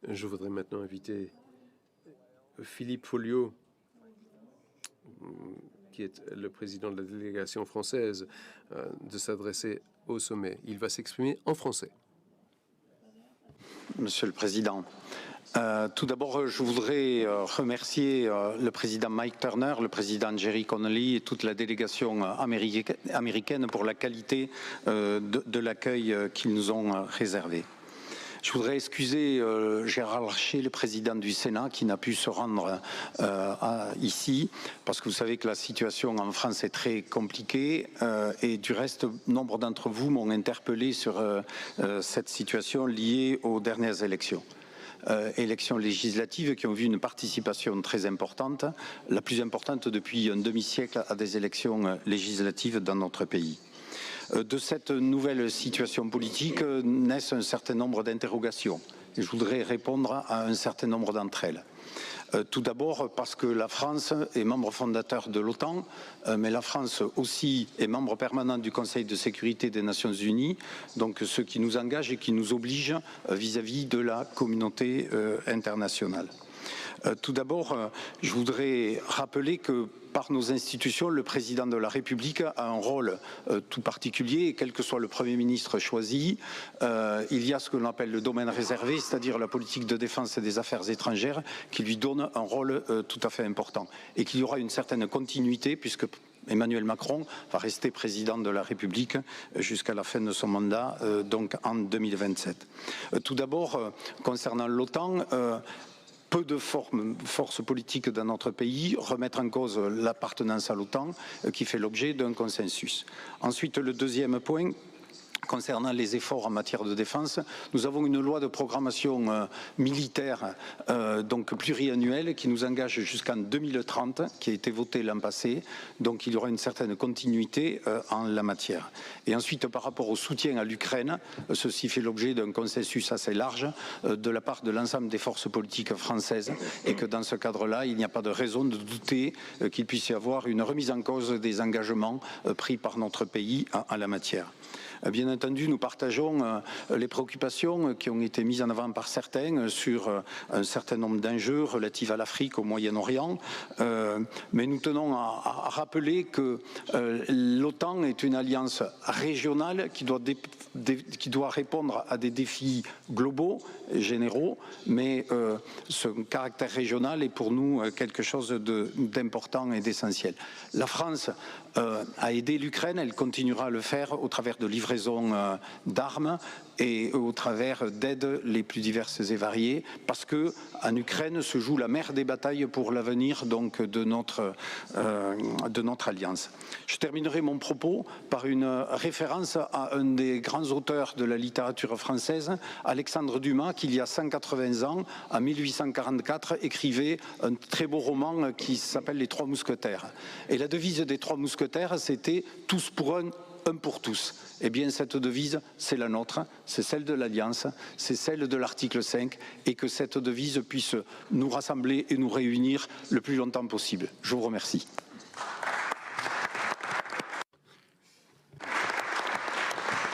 Je voudrais maintenant inviter Philippe Folliot, qui est le président de la délégation française, de s'adresser au sommet. Il va s'exprimer en français. Monsieur le Président, tout d'abord, je voudrais remercier le président Mike Turner, le président Jerry Connolly et toute la délégation américaine pour la qualité de l'accueil qu'ils nous ont réservé. Je voudrais excuser Gérard Larcher, le président du Sénat, qui n'a pu se rendre ici, parce que vous savez que la situation en France est très compliquée et du reste, nombre d'entre vous m'ont interpellé sur cette situation liée aux dernières élections. Élections législatives qui ont vu une participation très importante, la plus importante depuis un demi-siècle à des élections législatives dans notre pays. De cette nouvelle situation politique naissent un certain nombre d'interrogations et je voudrais répondre à un certain nombre d'entre elles. Tout d'abord parce que la France est membre fondateur de l'OTAN, mais la France aussi est membre permanent du Conseil de sécurité des Nations Unies, donc ce qui nous engage et qui nous oblige vis-à-vis de la communauté internationale. Tout d'abord, je voudrais rappeler que par nos institutions, le président de la République a un rôle tout particulier et quel que soit le Premier ministre choisi, il y a ce que l'on appelle le domaine réservé, c'est-à-dire la politique de défense et des affaires étrangères qui lui donne un rôle tout à fait important et qu'il y aura une certaine continuité puisque Emmanuel Macron va rester président de la République jusqu'à la fin de son mandat, donc en 2027. Tout d'abord, concernant l'OTAN, peu de forces politiques dans notre pays remettent en cause l'appartenance à l'OTAN qui fait l'objet d'un consensus. Ensuite, le deuxième point, concernant les efforts en matière de défense, nous avons une loi de programmation militaire donc pluriannuelle qui nous engage jusqu'en 2030, qui a été votée l'an passé, donc il y aura une certaine continuité en la matière. Et ensuite, par rapport au soutien à l'Ukraine, ceci fait l'objet d'un consensus assez large de la part de l'ensemble des forces politiques françaises et que dans ce cadre-là, il n'y a pas de raison de douter qu'il puisse y avoir une remise en cause des engagements pris par notre pays en la matière. Bien entendu, nous partageons les préoccupations qui ont été mises en avant par certains sur un certain nombre d'enjeux relatifs à l'Afrique, au Moyen-Orient, mais nous tenons à rappeler que l'OTAN est une alliance régionale qui doit répondre à des défis globaux et généraux, mais ce caractère régional est pour nous quelque chose d'important et d'essentiel. La France a aidé l'Ukraine, elle continuera à le faire au travers de livraisons d'armes et au travers d'aides les plus diverses et variées, parce que en Ukraine se joue la mère des batailles pour l'avenir donc de notre alliance. Je terminerai mon propos par une référence à un des grands auteurs de la littérature française, Alexandre Dumas, qui il y a 180 ans, en 1844, écrivait un très beau roman qui s'appelle Les Trois Mousquetaires. Et la devise des Trois Mousquetaires, c'était « tous pour un pour tous ». Eh bien, cette devise, c'est la nôtre, c'est celle de l'Alliance, c'est celle de l'article 5, et que cette devise puisse nous rassembler et nous réunir le plus longtemps possible. Je vous remercie.